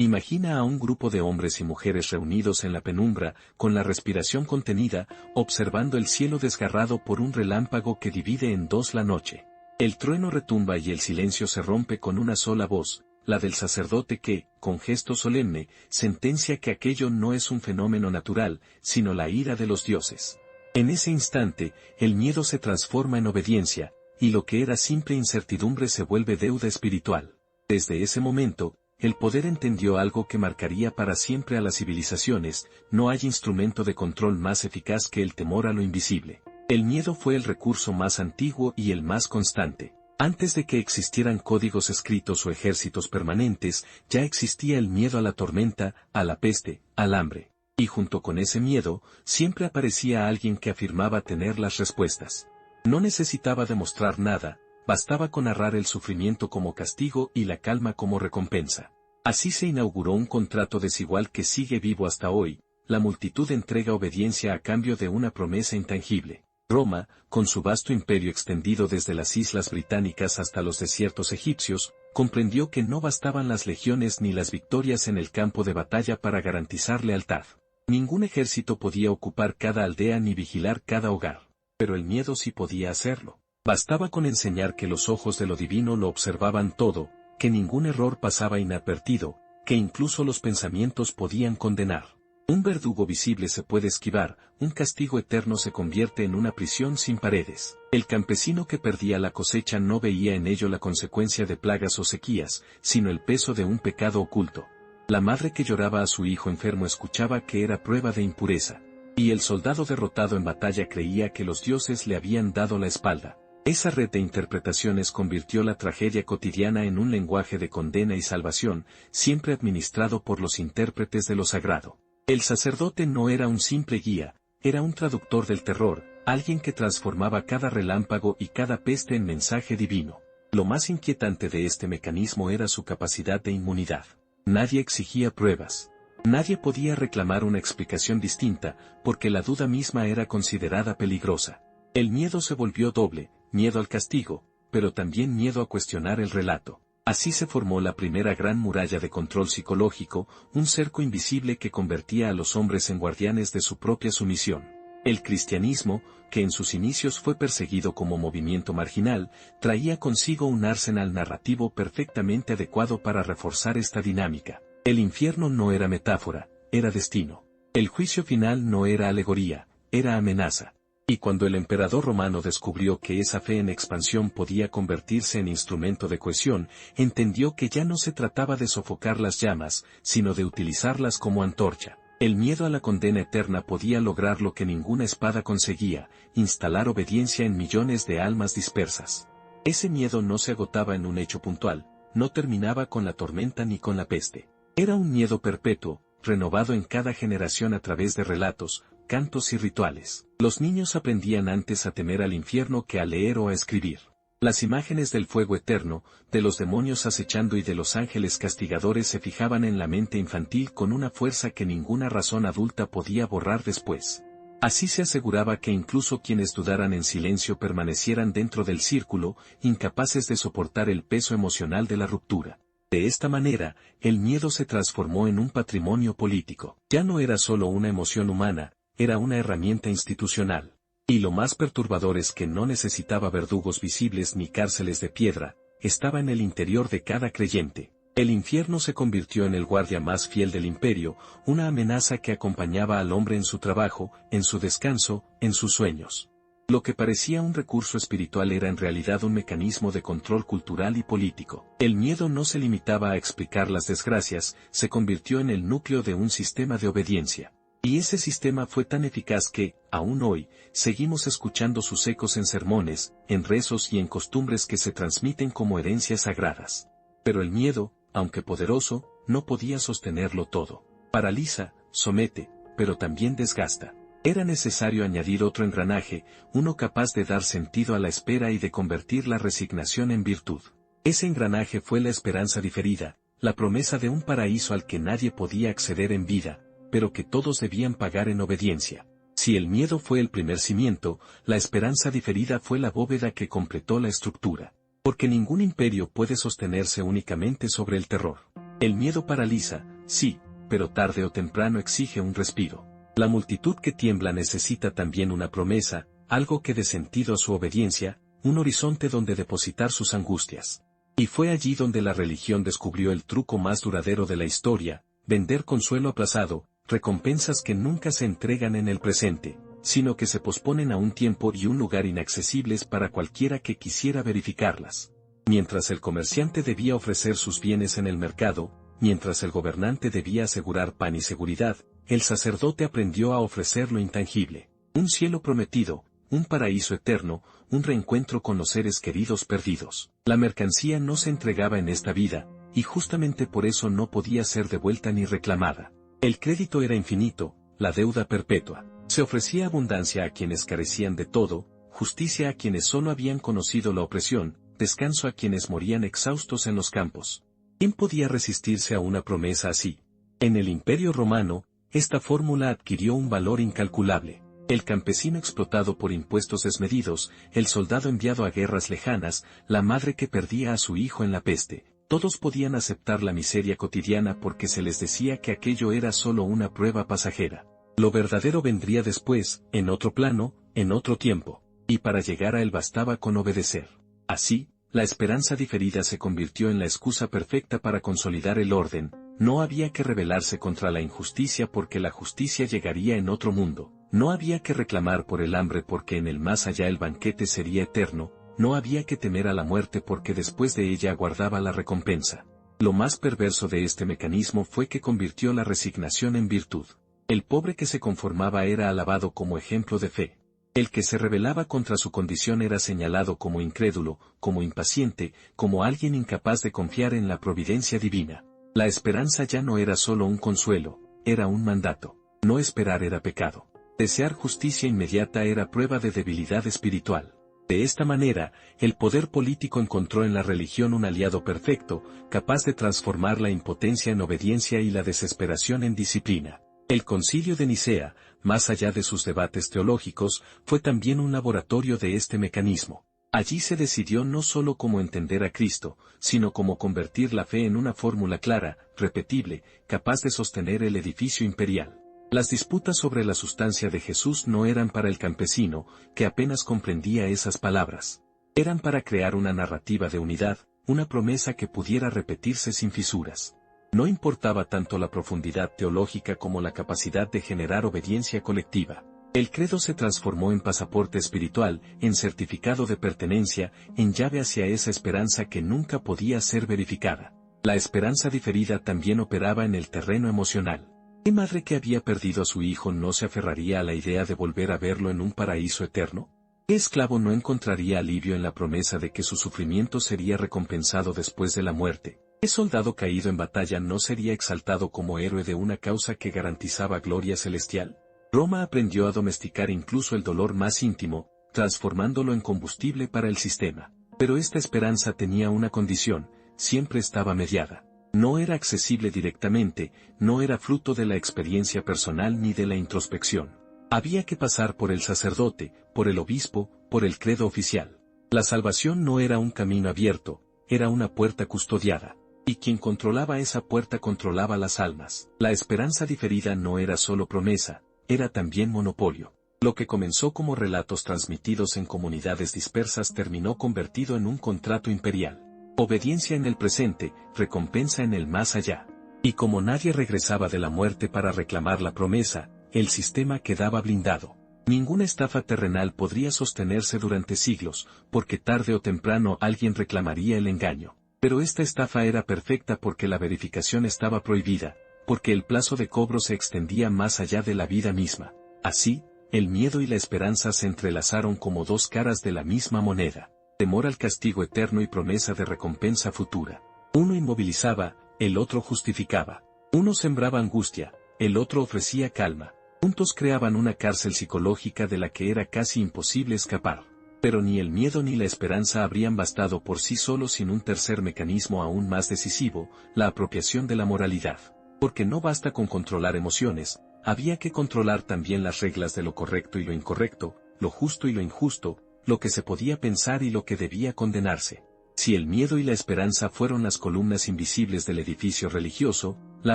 Imagina a un grupo de hombres y mujeres reunidos en la penumbra, con la respiración contenida, observando el cielo desgarrado por un relámpago que divide en dos la noche. El trueno retumba y el silencio se rompe con una sola voz, la del sacerdote que, con gesto solemne, sentencia que aquello no es un fenómeno natural, sino la ira de los dioses. En ese instante, el miedo se transforma en obediencia, y lo que era simple incertidumbre se vuelve deuda espiritual. Desde ese momento, el poder entendió algo que marcaría para siempre a las civilizaciones: no hay instrumento de control más eficaz que el temor a lo invisible. El miedo fue el recurso más antiguo y el más constante. Antes de que existieran códigos escritos o ejércitos permanentes, ya existía el miedo a la tormenta, a la peste, al hambre. Y junto con ese miedo, siempre aparecía alguien que afirmaba tener las respuestas. No necesitaba demostrar nada, bastaba con narrar el sufrimiento como castigo y la calma como recompensa. Así se inauguró un contrato desigual que sigue vivo hasta hoy: la multitud entrega obediencia a cambio de una promesa intangible. Roma, con su vasto imperio extendido desde las islas británicas hasta los desiertos egipcios, comprendió que no bastaban las legiones ni las victorias en el campo de batalla para garantizar lealtad. Ningún ejército podía ocupar cada aldea ni vigilar cada hogar. Pero el miedo sí podía hacerlo. Bastaba con enseñar que los ojos de lo divino lo observaban todo, que ningún error pasaba inadvertido, que incluso los pensamientos podían condenar. Un verdugo visible se puede esquivar, un castigo eterno se convierte en una prisión sin paredes. El campesino que perdía la cosecha no veía en ello la consecuencia de plagas o sequías, sino el peso de un pecado oculto. La madre que lloraba a su hijo enfermo escuchaba que era prueba de impureza. Y el soldado derrotado en batalla creía que los dioses le habían dado la espalda. Esa red de interpretaciones convirtió la tragedia cotidiana en un lenguaje de condena y salvación, siempre administrado por los intérpretes de lo sagrado. El sacerdote no era un simple guía, era un traductor del terror, alguien que transformaba cada relámpago y cada peste en mensaje divino. Lo más inquietante de este mecanismo era su capacidad de inmunidad. Nadie exigía pruebas. Nadie podía reclamar una explicación distinta, porque la duda misma era considerada peligrosa. El miedo se volvió doble: miedo al castigo, pero también miedo a cuestionar el relato. Así se formó la primera gran muralla de control psicológico, un cerco invisible que convertía a los hombres en guardianes de su propia sumisión. El cristianismo, que en sus inicios fue perseguido como movimiento marginal, traía consigo un arsenal narrativo perfectamente adecuado para reforzar esta dinámica. El infierno no era metáfora, era destino. El juicio final no era alegoría, era amenaza. Y cuando el emperador romano descubrió que esa fe en expansión podía convertirse en instrumento de cohesión, entendió que ya no se trataba de sofocar las llamas, sino de utilizarlas como antorcha. El miedo a la condena eterna podía lograr lo que ninguna espada conseguía: instalar obediencia en millones de almas dispersas. Ese miedo no se agotaba en un hecho puntual, no terminaba con la tormenta ni con la peste. Era un miedo perpetuo, renovado en cada generación a través de relatos, cantos y rituales. Los niños aprendían antes a temer al infierno que a leer o a escribir. Las imágenes del fuego eterno, de los demonios acechando y de los ángeles castigadores se fijaban en la mente infantil con una fuerza que ninguna razón adulta podía borrar después. Así se aseguraba que incluso quienes dudaran en silencio permanecieran dentro del círculo, incapaces de soportar el peso emocional de la ruptura. De esta manera, el miedo se transformó en un patrimonio político. Ya no era solo una emoción humana, era una herramienta institucional. Y lo más perturbador es que no necesitaba verdugos visibles ni cárceles de piedra, estaba en el interior de cada creyente. El infierno se convirtió en el guardia más fiel del imperio, una amenaza que acompañaba al hombre en su trabajo, en su descanso, en sus sueños. Lo que parecía un recurso espiritual era en realidad un mecanismo de control cultural y político. El miedo no se limitaba a explicar las desgracias, se convirtió en el núcleo de un sistema de obediencia. Y ese sistema fue tan eficaz que, aún hoy, seguimos escuchando sus ecos en sermones, en rezos y en costumbres que se transmiten como herencias sagradas. Pero el miedo, aunque poderoso, no podía sostenerlo todo. Paraliza, somete, pero también desgasta. Era necesario añadir otro engranaje, uno capaz de dar sentido a la espera y de convertir la resignación en virtud. Ese engranaje fue la esperanza diferida, la promesa de un paraíso al que nadie podía acceder en vida, pero que todos debían pagar en obediencia. Si el miedo fue el primer cimiento, la esperanza diferida fue la bóveda que completó la estructura. Porque ningún imperio puede sostenerse únicamente sobre el terror. El miedo paraliza, sí, pero tarde o temprano exige un respiro. La multitud que tiembla necesita también una promesa, algo que dé sentido a su obediencia, un horizonte donde depositar sus angustias. Y fue allí donde la religión descubrió el truco más duradero de la historia: vender consuelo aplazado, recompensas que nunca se entregan en el presente, sino que se posponen a un tiempo y un lugar inaccesibles para cualquiera que quisiera verificarlas. Mientras el comerciante debía ofrecer sus bienes en el mercado, mientras el gobernante debía asegurar pan y seguridad, el sacerdote aprendió a ofrecer lo intangible: un cielo prometido, un paraíso eterno, un reencuentro con los seres queridos perdidos. La mercancía no se entregaba en esta vida, y justamente por eso no podía ser devuelta ni reclamada. El crédito era infinito, la deuda perpetua. Se ofrecía abundancia a quienes carecían de todo, justicia a quienes solo habían conocido la opresión, descanso a quienes morían exhaustos en los campos. ¿Quién podía resistirse a una promesa así? En el Imperio Romano, esta fórmula adquirió un valor incalculable. El campesino explotado por impuestos desmedidos, el soldado enviado a guerras lejanas, la madre que perdía a su hijo en la peste, todos podían aceptar la miseria cotidiana porque se les decía que aquello era solo una prueba pasajera. Lo verdadero vendría después, en otro plano, en otro tiempo, y para llegar a él bastaba con obedecer. Así, la esperanza diferida se convirtió en la excusa perfecta para consolidar el orden. No había que rebelarse contra la injusticia porque la justicia llegaría en otro mundo. No había que reclamar por el hambre porque en el más allá el banquete sería eterno. No había que temer a la muerte porque después de ella aguardaba la recompensa. Lo más perverso de este mecanismo fue que convirtió la resignación en virtud. El pobre que se conformaba era alabado como ejemplo de fe. El que se rebelaba contra su condición era señalado como incrédulo, como impaciente, como alguien incapaz de confiar en la providencia divina. La esperanza ya no era solo un consuelo, era un mandato. No esperar era pecado. Desear justicia inmediata era prueba de debilidad espiritual. De esta manera, el poder político encontró en la religión un aliado perfecto, capaz de transformar la impotencia en obediencia y la desesperación en disciplina. El Concilio de Nicea, más allá de sus debates teológicos, fue también un laboratorio de este mecanismo. Allí se decidió no solo cómo entender a Cristo, sino cómo convertir la fe en una fórmula clara, repetible, capaz de sostener el edificio imperial. Las disputas sobre la sustancia de Jesús no eran para el campesino, que apenas comprendía esas palabras. Eran para crear una narrativa de unidad, una promesa que pudiera repetirse sin fisuras. No importaba tanto la profundidad teológica como la capacidad de generar obediencia colectiva. El credo se transformó en pasaporte espiritual, en certificado de pertenencia, en llave hacia esa esperanza que nunca podía ser verificada. La esperanza diferida también operaba en el terreno emocional. ¿Qué madre que había perdido a su hijo no se aferraría a la idea de volver a verlo en un paraíso eterno? ¿Qué esclavo no encontraría alivio en la promesa de que su sufrimiento sería recompensado después de la muerte? ¿Qué soldado caído en batalla no sería exaltado como héroe de una causa que garantizaba gloria celestial? Roma aprendió a domesticar incluso el dolor más íntimo, transformándolo en combustible para el sistema. Pero esta esperanza tenía una condición: siempre estaba mediada. No era accesible directamente, no era fruto de la experiencia personal ni de la introspección. Había que pasar por el sacerdote, por el obispo, por el credo oficial. La salvación no era un camino abierto, era una puerta custodiada. Y quien controlaba esa puerta controlaba las almas. La esperanza diferida no era solo promesa, era también monopolio. Lo que comenzó como relatos transmitidos en comunidades dispersas terminó convertido en un contrato imperial. Obediencia en el presente, recompensa en el más allá. Y como nadie regresaba de la muerte para reclamar la promesa, el sistema quedaba blindado. Ninguna estafa terrenal podría sostenerse durante siglos, porque tarde o temprano alguien reclamaría el engaño. Pero esta estafa era perfecta porque la verificación estaba prohibida, porque el plazo de cobro se extendía más allá de la vida misma. Así, el miedo y la esperanza se entrelazaron como dos caras de la misma moneda. Temor al castigo eterno y promesa de recompensa futura. Uno inmovilizaba, el otro justificaba. Uno sembraba angustia, el otro ofrecía calma. Juntos creaban una cárcel psicológica de la que era casi imposible escapar. Pero ni el miedo ni la esperanza habrían bastado por sí solos sin un tercer mecanismo aún más decisivo, la apropiación de la moralidad. Porque no basta con controlar emociones, había que controlar también las reglas de lo correcto y lo incorrecto, lo justo y lo injusto, lo que se podía pensar y lo que debía condenarse. Si el miedo y la esperanza fueron las columnas invisibles del edificio religioso, la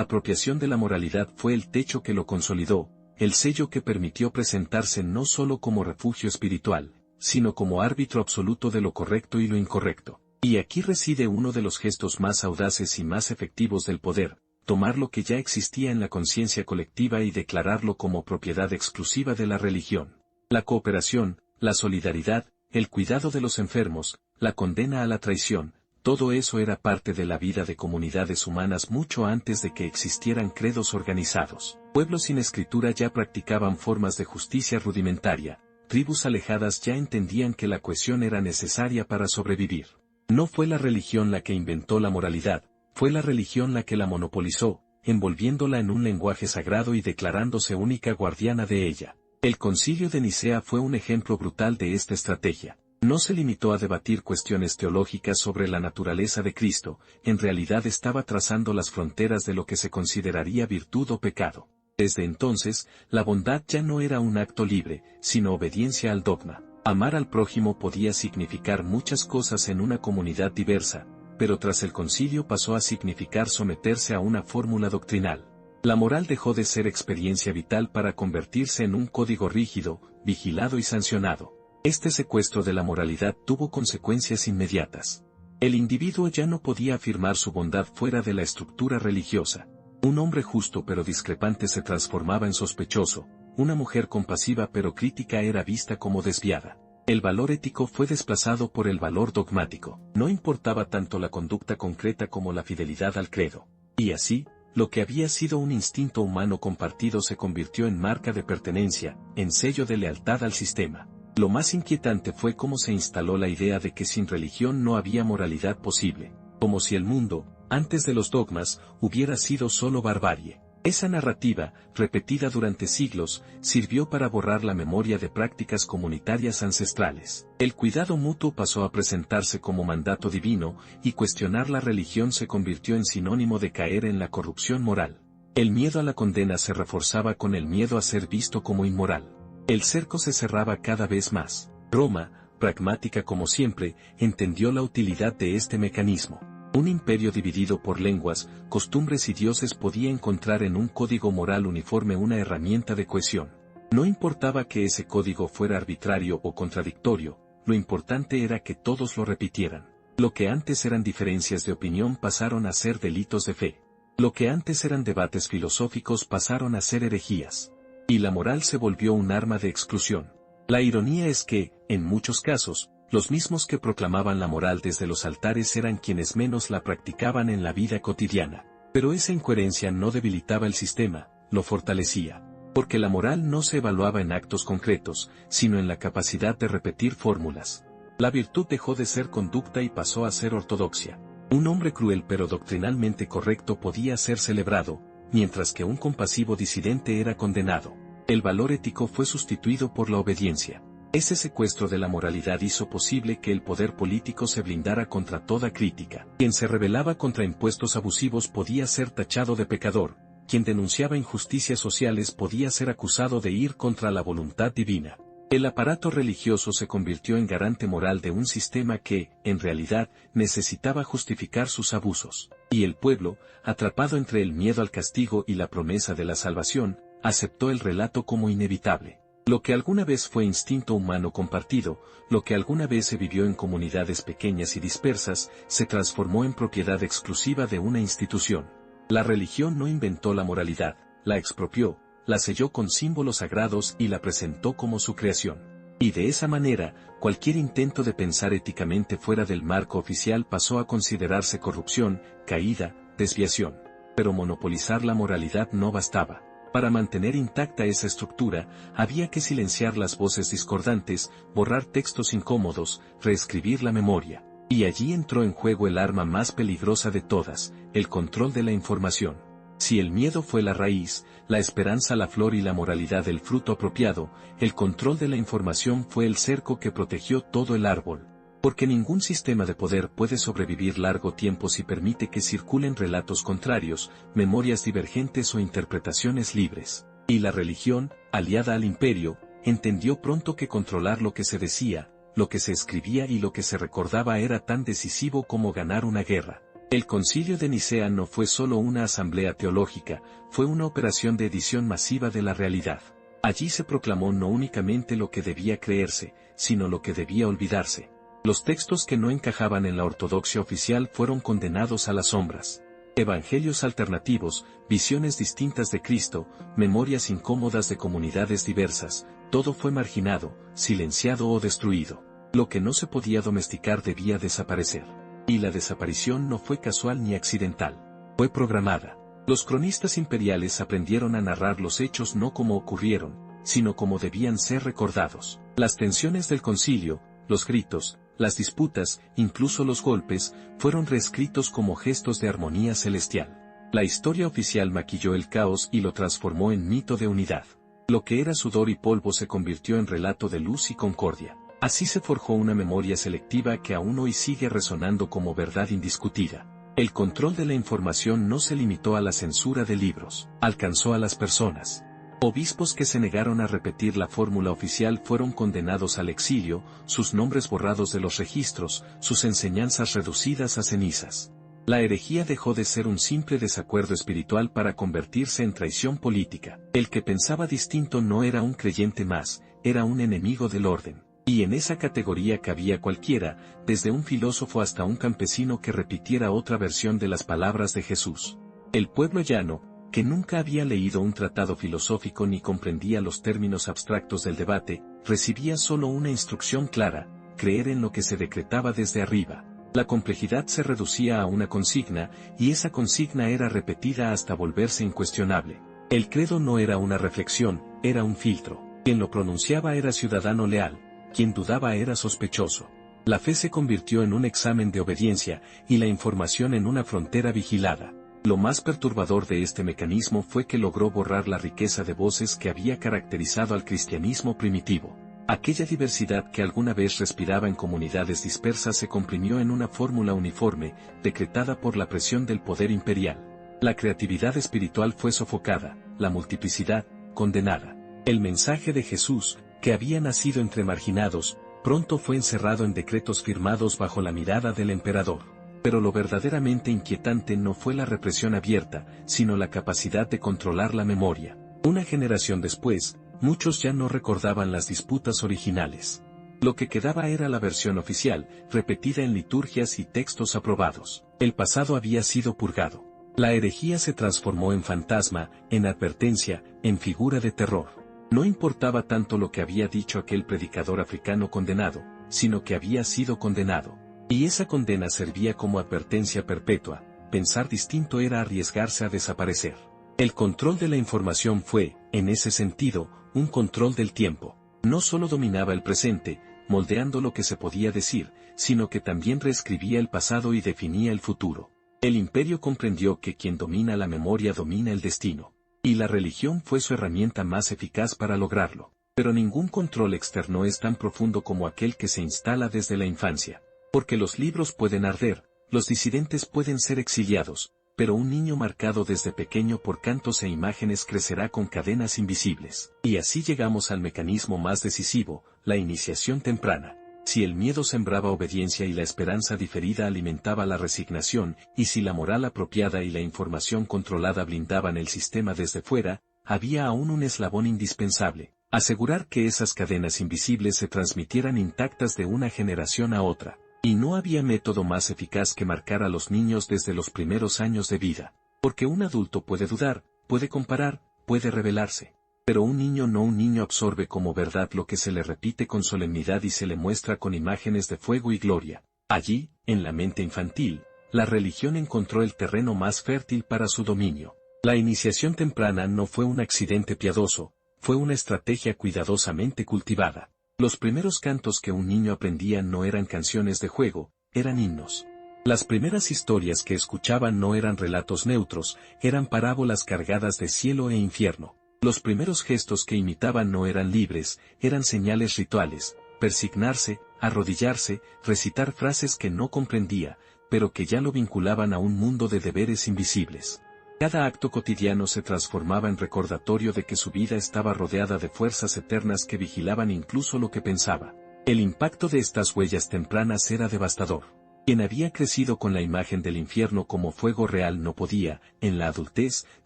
apropiación de la moralidad fue el techo que lo consolidó, el sello que permitió presentarse no solo como refugio espiritual, sino como árbitro absoluto de lo correcto y lo incorrecto. Y aquí reside uno de los gestos más audaces y más efectivos del poder, tomar lo que ya existía en la conciencia colectiva y declararlo como propiedad exclusiva de la religión. La cooperación, la solidaridad, el cuidado de los enfermos, la condena a la traición, todo eso era parte de la vida de comunidades humanas mucho antes de que existieran credos organizados. Pueblos sin escritura ya practicaban formas de justicia rudimentaria, tribus alejadas ya entendían que la cohesión era necesaria para sobrevivir. No fue la religión la que inventó la moralidad, fue la religión la que la monopolizó, envolviéndola en un lenguaje sagrado y declarándose única guardiana de ella. El Concilio de Nicea fue un ejemplo brutal de esta estrategia. No se limitó a debatir cuestiones teológicas sobre la naturaleza de Cristo, en realidad estaba trazando las fronteras de lo que se consideraría virtud o pecado. Desde entonces, la bondad ya no era un acto libre, sino obediencia al dogma. Amar al prójimo podía significar muchas cosas en una comunidad diversa, pero tras el concilio pasó a significar someterse a una fórmula doctrinal. La moral dejó de ser experiencia vital para convertirse en un código rígido, vigilado y sancionado. Este secuestro de la moralidad tuvo consecuencias inmediatas. El individuo ya no podía afirmar su bondad fuera de la estructura religiosa. Un hombre justo pero discrepante se transformaba en sospechoso, una mujer compasiva pero crítica era vista como desviada. El valor ético fue desplazado por el valor dogmático. No importaba tanto la conducta concreta como la fidelidad al credo. Y así, lo que había sido un instinto humano compartido se convirtió en marca de pertenencia, en sello de lealtad al sistema. Lo más inquietante fue cómo se instaló la idea de que sin religión no había moralidad posible, como si el mundo, antes de los dogmas, hubiera sido solo barbarie. Esa narrativa, repetida durante siglos, sirvió para borrar la memoria de prácticas comunitarias ancestrales. El cuidado mutuo pasó a presentarse como mandato divino, y cuestionar la religión se convirtió en sinónimo de caer en la corrupción moral. El miedo a la condena se reforzaba con el miedo a ser visto como inmoral. El cerco se cerraba cada vez más. Roma, pragmática como siempre, entendió la utilidad de este mecanismo. Un imperio dividido por lenguas, costumbres y dioses podía encontrar en un código moral uniforme una herramienta de cohesión. No importaba que ese código fuera arbitrario o contradictorio, lo importante era que todos lo repitieran. Lo que antes eran diferencias de opinión pasaron a ser delitos de fe. Lo que antes eran debates filosóficos pasaron a ser herejías. Y la moral se volvió un arma de exclusión. La ironía es que, en muchos casos, los mismos que proclamaban la moral desde los altares eran quienes menos la practicaban en la vida cotidiana. Pero esa incoherencia no debilitaba el sistema, lo fortalecía. Porque la moral no se evaluaba en actos concretos, sino en la capacidad de repetir fórmulas. La virtud dejó de ser conducta y pasó a ser ortodoxia. Un hombre cruel pero doctrinalmente correcto podía ser celebrado, mientras que un compasivo disidente era condenado. El valor ético fue sustituido por la obediencia. Ese secuestro de la moralidad hizo posible que el poder político se blindara contra toda crítica. Quien se rebelaba contra impuestos abusivos podía ser tachado de pecador, quien denunciaba injusticias sociales podía ser acusado de ir contra la voluntad divina. El aparato religioso se convirtió en garante moral de un sistema que, en realidad, necesitaba justificar sus abusos. Y el pueblo, atrapado entre el miedo al castigo y la promesa de la salvación, aceptó el relato como inevitable. Lo que alguna vez fue instinto humano compartido, lo que alguna vez se vivió en comunidades pequeñas y dispersas, se transformó en propiedad exclusiva de una institución. La religión no inventó la moralidad, la expropió, la selló con símbolos sagrados y la presentó como su creación. Y de esa manera, cualquier intento de pensar éticamente fuera del marco oficial pasó a considerarse corrupción, caída, desviación. Pero monopolizar la moralidad no bastaba. Para mantener intacta esa estructura, había que silenciar las voces discordantes, borrar textos incómodos, reescribir la memoria. Y allí entró en juego el arma más peligrosa de todas, el control de la información. Si el miedo fue la raíz, la esperanza la flor y la moralidad el fruto apropiado, el control de la información fue el cerco que protegió todo el árbol. Porque ningún sistema de poder puede sobrevivir largo tiempo si permite que circulen relatos contrarios, memorias divergentes o interpretaciones libres. Y la religión, aliada al imperio, entendió pronto que controlar lo que se decía, lo que se escribía y lo que se recordaba era tan decisivo como ganar una guerra. El Concilio de Nicea no fue solo una asamblea teológica, fue una operación de edición masiva de la realidad. Allí se proclamó no únicamente lo que debía creerse, sino lo que debía olvidarse. Los textos que no encajaban en la ortodoxia oficial fueron condenados a las sombras. Evangelios alternativos, visiones distintas de Cristo, memorias incómodas de comunidades diversas, todo fue marginado, silenciado o destruido. Lo que no se podía domesticar debía desaparecer. Y la desaparición no fue casual ni accidental. Fue programada. Los cronistas imperiales aprendieron a narrar los hechos no como ocurrieron, sino como debían ser recordados. Las tensiones del concilio, los gritos, las disputas, incluso los golpes, fueron reescritos como gestos de armonía celestial. La historia oficial maquilló el caos y lo transformó en mito de unidad. Lo que era sudor y polvo se convirtió en relato de luz y concordia. Así se forjó una memoria selectiva que aún hoy sigue resonando como verdad indiscutida. El control de la información no se limitó a la censura de libros, alcanzó a las personas. Obispos que se negaron a repetir la fórmula oficial fueron condenados al exilio, sus nombres borrados de los registros, sus enseñanzas reducidas a cenizas. La herejía dejó de ser un simple desacuerdo espiritual para convertirse en traición política. El que pensaba distinto no era un creyente más, era un enemigo del orden. Y en esa categoría cabía cualquiera, desde un filósofo hasta un campesino que repitiera otra versión de las palabras de Jesús. El pueblo llano, que nunca había leído un tratado filosófico ni comprendía los términos abstractos del debate, recibía solo una instrucción clara: creer en lo que se decretaba desde arriba. La complejidad se reducía a una consigna, y esa consigna era repetida hasta volverse incuestionable. El credo no era una reflexión, era un filtro. Quien lo pronunciaba era ciudadano leal, quien dudaba era sospechoso. La fe se convirtió en un examen de obediencia, y la información en una frontera vigilada. Lo más perturbador de este mecanismo fue que logró borrar la riqueza de voces que había caracterizado al cristianismo primitivo. Aquella diversidad que alguna vez respiraba en comunidades dispersas se comprimió en una fórmula uniforme, decretada por la presión del poder imperial. La creatividad espiritual fue sofocada, la multiplicidad, condenada. El mensaje de Jesús, que había nacido entre marginados, pronto fue encerrado en decretos firmados bajo la mirada del emperador. Pero lo verdaderamente inquietante no fue la represión abierta, sino la capacidad de controlar la memoria. Una generación después, muchos ya no recordaban las disputas originales. Lo que quedaba era la versión oficial, repetida en liturgias y textos aprobados. El pasado había sido purgado. La herejía se transformó en fantasma, en advertencia, en figura de terror. No importaba tanto lo que había dicho aquel predicador africano condenado, sino que había sido condenado. Y esa condena servía como advertencia perpetua: pensar distinto era arriesgarse a desaparecer. El control de la información fue, en ese sentido, un control del tiempo. No solo dominaba el presente, moldeando lo que se podía decir, sino que también reescribía el pasado y definía el futuro. El imperio comprendió que quien domina la memoria domina el destino. Y la religión fue su herramienta más eficaz para lograrlo. Pero ningún control externo es tan profundo como aquel que se instala desde la infancia. Porque los libros pueden arder, los disidentes pueden ser exiliados, pero un niño marcado desde pequeño por cantos e imágenes crecerá con cadenas invisibles. Y así llegamos al mecanismo más decisivo, la iniciación temprana. Si el miedo sembraba obediencia y la esperanza diferida alimentaba la resignación, y si la moral apropiada y la información controlada blindaban el sistema desde fuera, había aún un eslabón indispensable: asegurar que esas cadenas invisibles se transmitieran intactas de una generación a otra. Y no había método más eficaz que marcar a los niños desde los primeros años de vida. Porque un adulto puede dudar, puede comparar, puede rebelarse. Pero un niño absorbe como verdad lo que se le repite con solemnidad y se le muestra con imágenes de fuego y gloria. Allí, en la mente infantil, la religión encontró el terreno más fértil para su dominio. La iniciación temprana no fue un accidente piadoso, fue una estrategia cuidadosamente cultivada. Los primeros cantos que un niño aprendía no eran canciones de juego, eran himnos. Las primeras historias que escuchaban no eran relatos neutros, eran parábolas cargadas de cielo e infierno. Los primeros gestos que imitaban no eran libres, eran señales rituales: persignarse, arrodillarse, recitar frases que no comprendía, pero que ya lo vinculaban a un mundo de deberes invisibles. Cada acto cotidiano se transformaba en recordatorio de que su vida estaba rodeada de fuerzas eternas que vigilaban incluso lo que pensaba. El impacto de estas huellas tempranas era devastador. Quien había crecido con la imagen del infierno como fuego real no podía, en la adultez,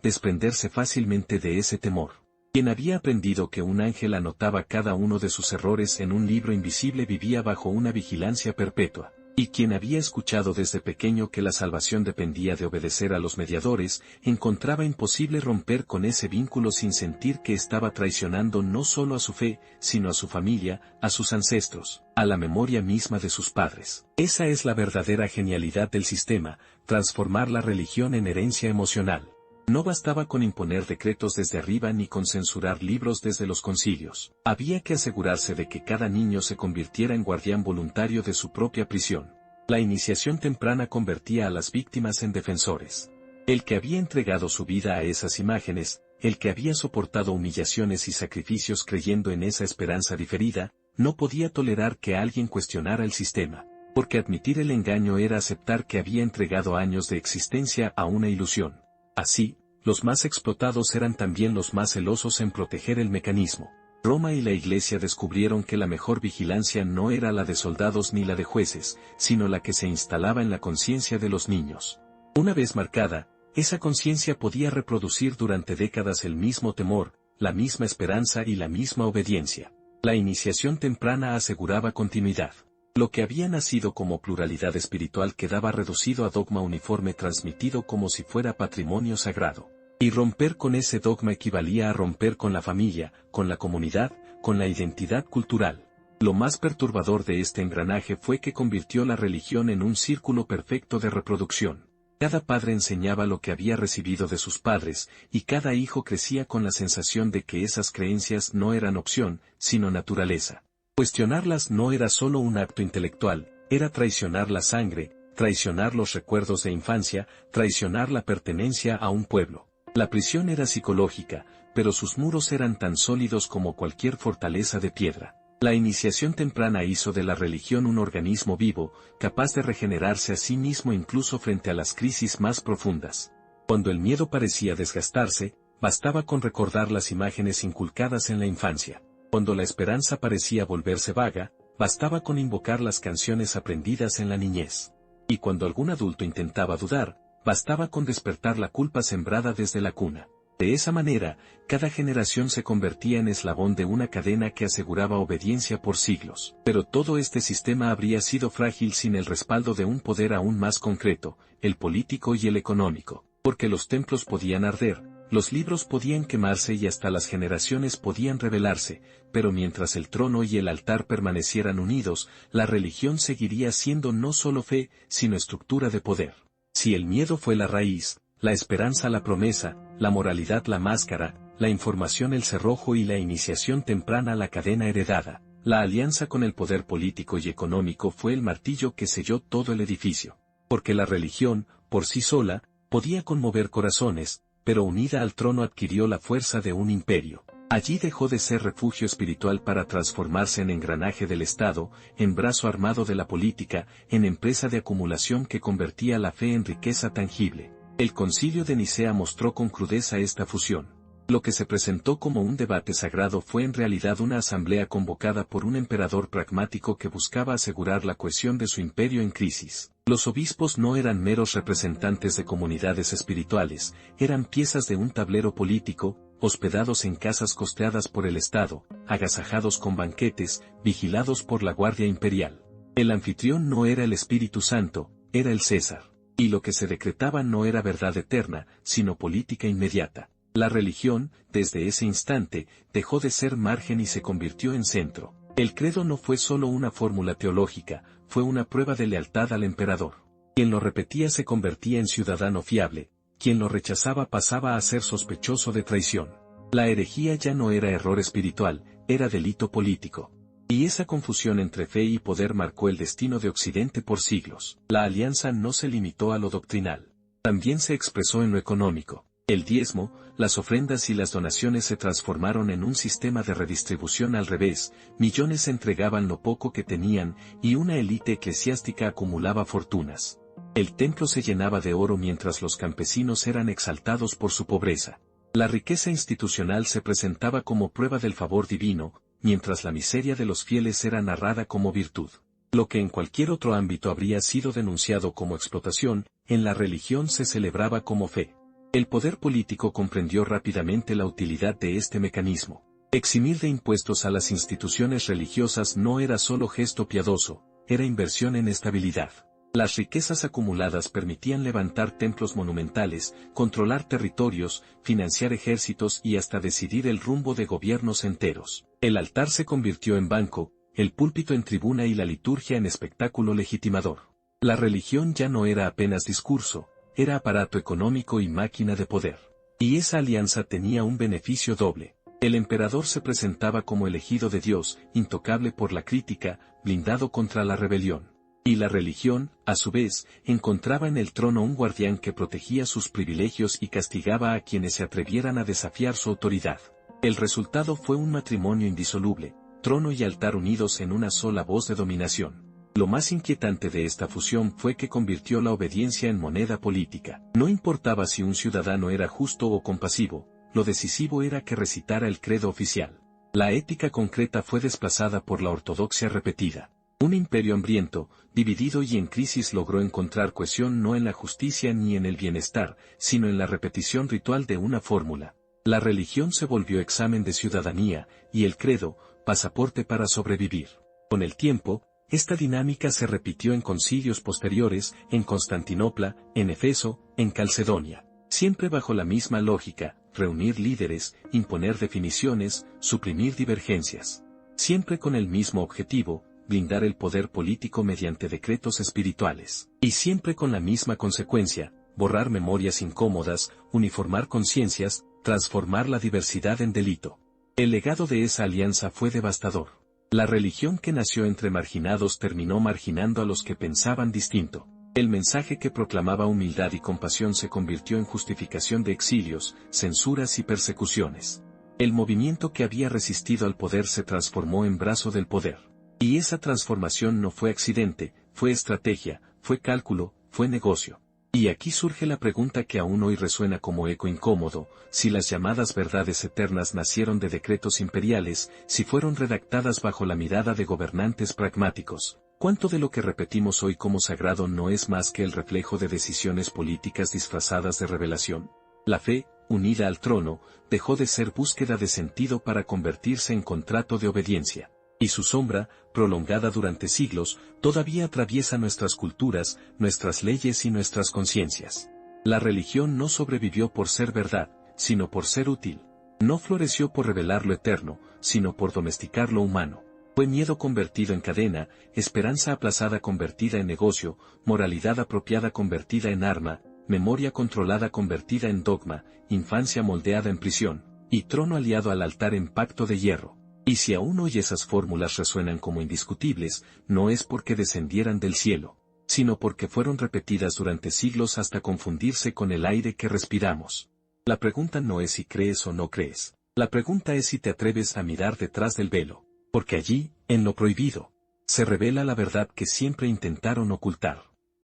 desprenderse fácilmente de ese temor. Quien había aprendido que un ángel anotaba cada uno de sus errores en un libro invisible vivía bajo una vigilancia perpetua. Y quien había escuchado desde pequeño que la salvación dependía de obedecer a los mediadores, encontraba imposible romper con ese vínculo sin sentir que estaba traicionando no solo a su fe, sino a su familia, a sus ancestros, a la memoria misma de sus padres. Esa es la verdadera genialidad del sistema, transformar la religión en herencia emocional. No bastaba con imponer decretos desde arriba ni con censurar libros desde los concilios. Había que asegurarse de que cada niño se convirtiera en guardián voluntario de su propia prisión. La iniciación temprana convertía a las víctimas en defensores. El que había entregado su vida a esas imágenes, el que había soportado humillaciones y sacrificios creyendo en esa esperanza diferida, no podía tolerar que alguien cuestionara el sistema. Porque admitir el engaño era aceptar que había entregado años de existencia a una ilusión. Así, los más explotados eran también los más celosos en proteger el mecanismo. Roma y la Iglesia descubrieron que la mejor vigilancia no era la de soldados ni la de jueces, sino la que se instalaba en la conciencia de los niños. Una vez marcada, esa conciencia podía reproducir durante décadas el mismo temor, la misma esperanza y la misma obediencia. La iniciación temprana aseguraba continuidad. Lo que había nacido como pluralidad espiritual quedaba reducido a dogma uniforme transmitido como si fuera patrimonio sagrado. Y romper con ese dogma equivalía a romper con la familia, con la comunidad, con la identidad cultural. Lo más perturbador de este engranaje fue que convirtió la religión en un círculo perfecto de reproducción. Cada padre enseñaba lo que había recibido de sus padres, y cada hijo crecía con la sensación de que esas creencias no eran opción, sino naturaleza. Cuestionarlas no era solo un acto intelectual, era traicionar la sangre, traicionar los recuerdos de infancia, traicionar la pertenencia a un pueblo. La prisión era psicológica, pero sus muros eran tan sólidos como cualquier fortaleza de piedra. La iniciación temprana hizo de la religión un organismo vivo, capaz de regenerarse a sí mismo incluso frente a las crisis más profundas. Cuando el miedo parecía desgastarse, bastaba con recordar las imágenes inculcadas en la infancia. Cuando la esperanza parecía volverse vaga, bastaba con invocar las canciones aprendidas en la niñez. Y cuando algún adulto intentaba dudar, bastaba con despertar la culpa sembrada desde la cuna. De esa manera, cada generación se convertía en eslabón de una cadena que aseguraba obediencia por siglos. Pero todo este sistema habría sido frágil sin el respaldo de un poder aún más concreto, el político y el económico. Porque los templos podían arder, los libros podían quemarse y hasta las generaciones podían rebelarse, pero mientras el trono y el altar permanecieran unidos, la religión seguiría siendo no solo fe, sino estructura de poder. Si el miedo fue la raíz, la esperanza la promesa, la moralidad la máscara, la información el cerrojo y la iniciación temprana la cadena heredada, la alianza con el poder político y económico fue el martillo que selló todo el edificio. Porque la religión, por sí sola, podía conmover corazones, pero unida al trono adquirió la fuerza de un imperio. Allí dejó de ser refugio espiritual para transformarse en engranaje del Estado, en brazo armado de la política, en empresa de acumulación que convertía la fe en riqueza tangible. El Concilio de Nicea mostró con crudeza esta fusión. Lo que se presentó como un debate sagrado fue en realidad una asamblea convocada por un emperador pragmático que buscaba asegurar la cohesión de su imperio en crisis. Los obispos no eran meros representantes de comunidades espirituales, eran piezas de un tablero político, hospedados en casas costeadas por el Estado, agasajados con banquetes, vigilados por la Guardia Imperial. El anfitrión no era el Espíritu Santo, era el César. Y lo que se decretaba no era verdad eterna, sino política inmediata. La religión, desde ese instante, dejó de ser margen y se convirtió en centro. El credo no fue solo una fórmula teológica, fue una prueba de lealtad al emperador. Quien lo repetía se convertía en ciudadano fiable, quien lo rechazaba pasaba a ser sospechoso de traición. La herejía ya no era error espiritual, era delito político. Y esa confusión entre fe y poder marcó el destino de Occidente por siglos. La alianza no se limitó a lo doctrinal. También se expresó en lo económico. El diezmo, las ofrendas y las donaciones se transformaron en un sistema de redistribución al revés, millones entregaban lo poco que tenían, y una élite eclesiástica acumulaba fortunas. El templo se llenaba de oro mientras los campesinos eran exaltados por su pobreza. La riqueza institucional se presentaba como prueba del favor divino, mientras la miseria de los fieles era narrada como virtud. Lo que en cualquier otro ámbito habría sido denunciado como explotación, en la religión se celebraba como fe. El poder político comprendió rápidamente la utilidad de este mecanismo. Eximir de impuestos a las instituciones religiosas no era solo gesto piadoso, era inversión en estabilidad. Las riquezas acumuladas permitían levantar templos monumentales, controlar territorios, financiar ejércitos y hasta decidir el rumbo de gobiernos enteros. El altar se convirtió en banco, el púlpito en tribuna y la liturgia en espectáculo legitimador. La religión ya no era apenas discurso, era aparato económico y máquina de poder. Y esa alianza tenía un beneficio doble. El emperador se presentaba como elegido de Dios, intocable por la crítica, blindado contra la rebelión. Y la religión, a su vez, encontraba en el trono un guardián que protegía sus privilegios y castigaba a quienes se atrevieran a desafiar su autoridad. El resultado fue un matrimonio indisoluble, trono y altar unidos en una sola voz de dominación. Lo más inquietante de esta fusión fue que convirtió la obediencia en moneda política. No importaba si un ciudadano era justo o compasivo, lo decisivo era que recitara el credo oficial. La ética concreta fue desplazada por la ortodoxia repetida. Un imperio hambriento, dividido y en crisis logró encontrar cohesión no en la justicia ni en el bienestar, sino en la repetición ritual de una fórmula. La religión se volvió examen de ciudadanía, y el credo, pasaporte para sobrevivir. Con el tiempo, esta dinámica se repitió en concilios posteriores, en Constantinopla, en Efeso, en Calcedonia. Siempre bajo la misma lógica, reunir líderes, imponer definiciones, suprimir divergencias. Siempre con el mismo objetivo, blindar el poder político mediante decretos espirituales. Y siempre con la misma consecuencia, borrar memorias incómodas, uniformar conciencias, transformar la diversidad en delito. El legado de esa alianza fue devastador. La religión que nació entre marginados terminó marginando a los que pensaban distinto. El mensaje que proclamaba humildad y compasión se convirtió en justificación de exilios, censuras y persecuciones. El movimiento que había resistido al poder se transformó en brazo del poder. Y esa transformación no fue accidente, fue estrategia, fue cálculo, fue negocio. Y aquí surge la pregunta que aún hoy resuena como eco incómodo: si las llamadas verdades eternas nacieron de decretos imperiales, si fueron redactadas bajo la mirada de gobernantes pragmáticos, ¿cuánto de lo que repetimos hoy como sagrado no es más que el reflejo de decisiones políticas disfrazadas de revelación? La fe, unida al trono, dejó de ser búsqueda de sentido para convertirse en contrato de obediencia. Y su sombra, prolongada durante siglos, todavía atraviesa nuestras culturas, nuestras leyes y nuestras conciencias. La religión no sobrevivió por ser verdad, sino por ser útil. No floreció por revelar lo eterno, sino por domesticar lo humano. Fue miedo convertido en cadena, esperanza aplazada convertida en negocio, moralidad apropiada convertida en arma, memoria controlada convertida en dogma, infancia moldeada en prisión, y trono aliado al altar en pacto de hierro. Y si aún hoy esas fórmulas resuenan como indiscutibles, no es porque descendieran del cielo, sino porque fueron repetidas durante siglos hasta confundirse con el aire que respiramos. La pregunta no es si crees o no crees. La pregunta es si te atreves a mirar detrás del velo, porque allí, en lo prohibido, se revela la verdad que siempre intentaron ocultar.